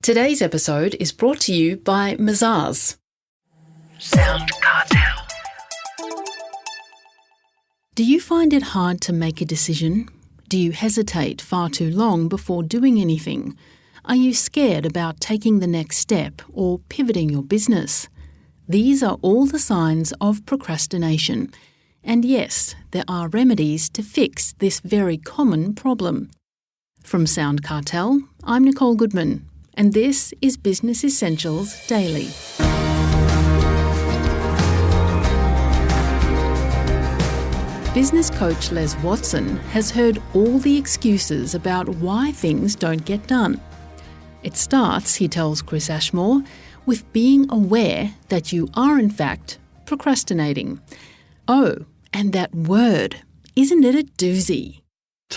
Today's episode is brought to you by Mazars. SoundCartel. Do you find it hard to make a decision? Do you hesitate far too long before doing anything? Are you scared about taking the next step or pivoting your business? These are all the signs of procrastination. And yes, there are remedies to fix this very common problem. From SoundCartel, I'm Nicole Goodman, and this is Business Essentials Daily. Business coach Les Watson has heard all the excuses about why things don't get done. It starts, he tells Chris Ashmore, with being aware that you are in fact procrastinating. Oh, and that word, isn't it a doozy?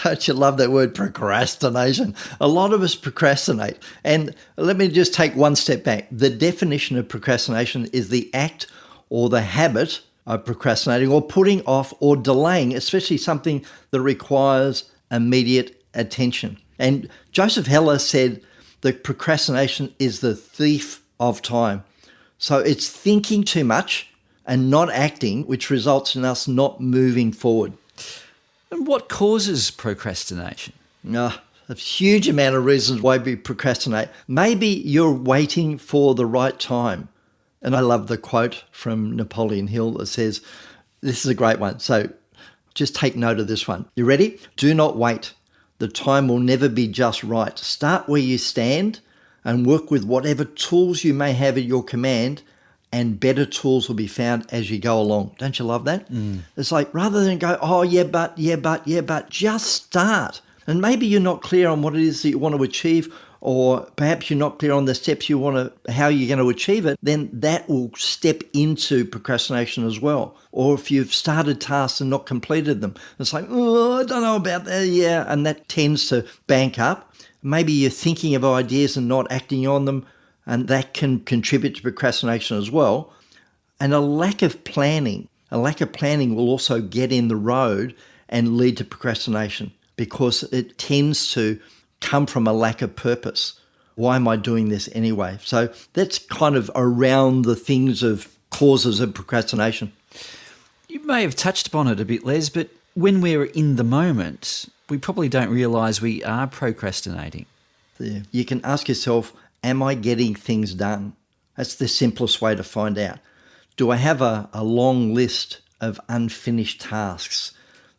Don't you love that word, procrastination? A lot of us procrastinate. And let me just take one step back. The definition of procrastination is the act or the habit of procrastinating or putting off or delaying, especially something that requires immediate attention. And Joseph Heller said that procrastination is the thief of time. So it's thinking too much and not acting, which results in us not moving forward. And what causes procrastination? A huge amount of reasons why we procrastinate. Maybe you're waiting for the right time. And I love the quote from Napoleon Hill that says, this is a great one. So just take note of this one. You ready? Do not wait. The time will never be just right. Start where you stand and work with whatever tools you may have at your command, and better tools will be found as you go along. Don't you love that? It's like, rather than go, but, just start. And maybe you're not clear on what it is that you want to achieve, or perhaps you're not clear on the steps how you're going to achieve it, then that will step into procrastination as well. Or if you've started tasks and not completed them, it's like, I don't know about that, and that tends to bank up. Maybe you're thinking of ideas and not acting on them, and that can contribute to procrastination as well. And a lack of planning will also get in the road and lead to procrastination, because it tends to come from a lack of purpose. Why am I doing this anyway? So that's kind of around the things of causes of procrastination. You may have touched upon it a bit, Les, but when we're in the moment, we probably don't realise we are procrastinating. Yeah. You can ask yourself, am I getting things done? That's the simplest way to find out. Do I have a long list of unfinished tasks?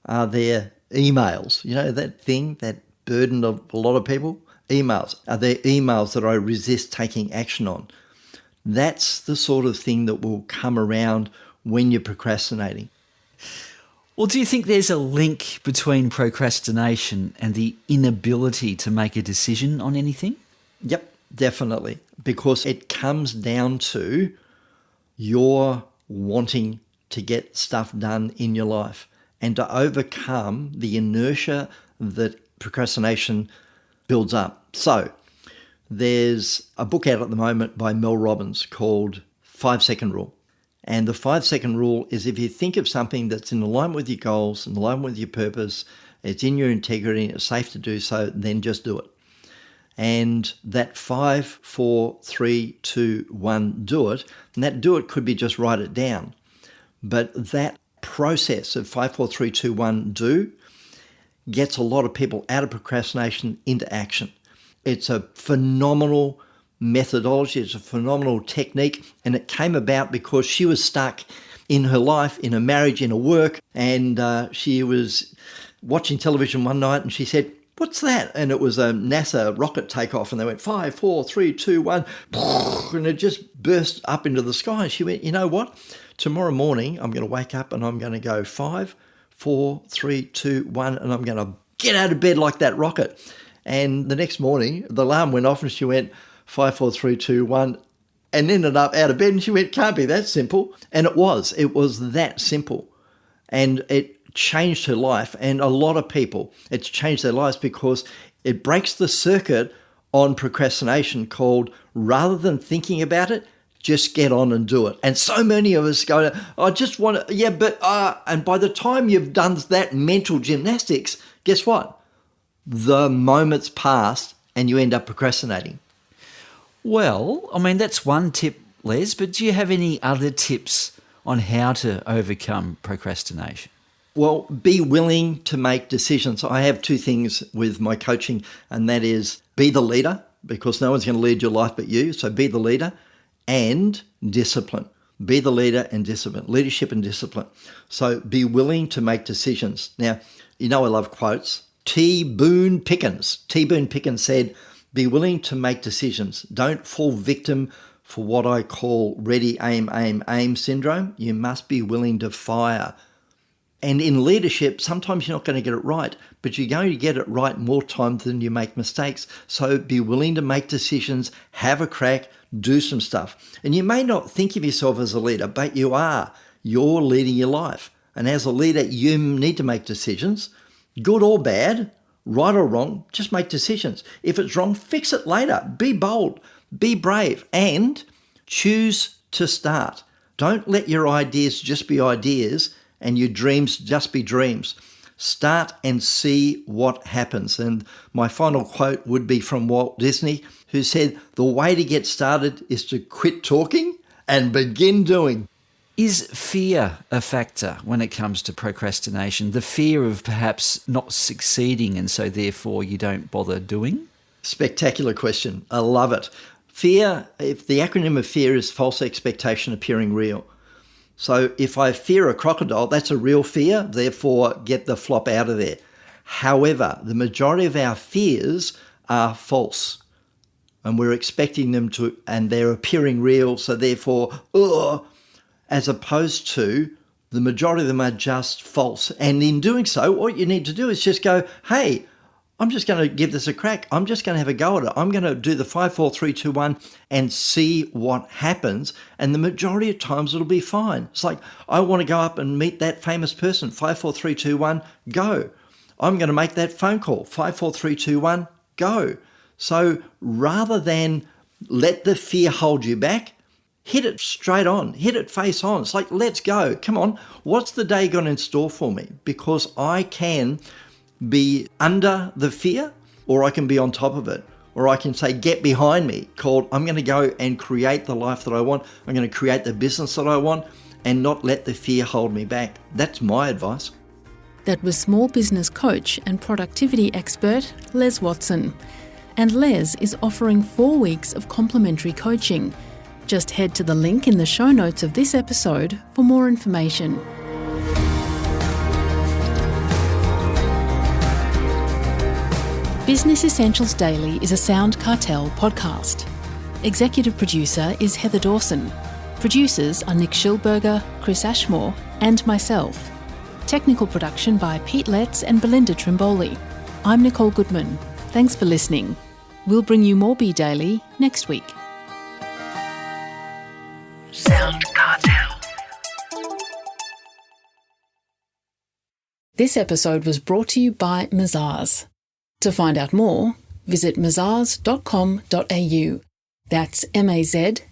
Are there emails? You know, that thing, that burden of a lot of people? Emails. Are there emails that I resist taking action on? That's the sort of thing that will come around when you're procrastinating. Well, do you think there's a link between procrastination and the inability to make a decision on anything? Yep, definitely. Because it comes down to your wanting to get stuff done in your life and to overcome the inertia that procrastination builds up. So there's a book out at the moment by Mel Robbins called 5-Second Rule. And the 5-second rule is, if you think of something that's in alignment with your goals, in alignment with your purpose, it's in your integrity, it's safe to do so, then just do it. And that 5, 4, 3, 2, 1, do it. And that do it could be just write it down. But that process of 5, 4, 3, 2, 1, do gets a lot of people out of procrastination into action. It's a phenomenal methodology, it's a phenomenal technique, and it came about because she was stuck in her life, in her marriage, in her work, and she was watching television one night and she said, "What's that?" And it was a NASA rocket takeoff, and they went 5, 4, 3, 2, 1, and it just burst up into the sky. And she went, "You know what? Tomorrow morning I'm going to wake up and I'm going to go 5, 4, 3, 2, 1, and I'm going to get out of bed like that rocket." And the next morning, the alarm went off and she went 5, 4, 3, 2, 1, and ended up out of bed. And she went, "Can't be that simple." And it was that simple. And it changed her life. And a lot of people, it's changed their lives because it breaks the circuit on procrastination called, rather than thinking about it, just get on and do it. And so many of us go, "I just want to, and by the time you've done that mental gymnastics, guess what? The moment's passed and you end up procrastinating. Well, I mean, that's one tip, Les, but do you have any other tips on how to overcome procrastination? Well, be willing to make decisions. I have two things with my coaching, and that is be the leader, because no one's going to lead your life but you. So be the leader, and discipline. Be the leader and discipline. Leadership and discipline. So be willing to make decisions. Now, you know I love quotes. T. Boone Pickens said, be willing to make decisions. Don't fall victim for what I call ready, aim, aim, aim syndrome. You must be willing to fire. And in leadership, sometimes you're not going to get it right, but you're going to get it right more times than you make mistakes. So be willing to make decisions, have a crack, do some stuff. And you may not think of yourself as a leader, but you are. You're leading your life. And as a leader, you need to make decisions, good or bad, right or wrong, just make decisions. If it's wrong, fix it later. Be bold, be brave, and choose to start. Don't let your ideas just be ideas and your dreams just be dreams. Start and see what happens. And my final quote would be from Walt Disney, who said, the way to get started is to quit talking and begin doing. Is fear a factor when it comes to procrastination? The fear of perhaps not succeeding and so therefore you don't bother doing? Spectacular question. I love it. Fear, if the acronym of fear is false expectation appearing real. So if I fear a crocodile, that's a real fear, therefore get the flop out of there. However, the majority of our fears are false and we're expecting them to, and they're appearing real, so therefore, as opposed to the majority of them are just false. And in doing so, what you need to do is just go, hey, I'm just going to give this a crack. I'm just going to have a go at it. I'm going to do the 5, 4, 3, 2, 1 and see what happens. And the majority of times it'll be fine. It's like, I want to go up and meet that famous person. 5, 4, 3, 2, 1, go. I'm going to make that phone call. 5, 4, 3, 2, 1, go. So rather than let the fear hold you back, hit it straight on, hit it face on. It's like, let's go. Come on. What's the day got in store for me? Because I can be under the fear, or I can be on top of it, or I can say, get behind me, called I'm going to go and create the life that I want. I'm going to create the business that I want and not let the fear hold me back. That's my advice. That was small business coach and productivity expert Les Watson. And Les is offering 4 weeks of complimentary coaching. Just head to the link in the show notes of this episode for more information. Business Essentials Daily is a SoundCartel podcast. Executive producer is Heather Dawson. Producers are Nick Schilberger, Chris Ashmore, and myself. Technical production by Pete Letts and Belinda Trimboli. I'm Nicole Goodman. Thanks for listening. We'll bring you more Be Daily next week. SoundCartel. This episode was brought to you by Mazars. To find out more, visit mazars.com.au. That's mazars.com.au.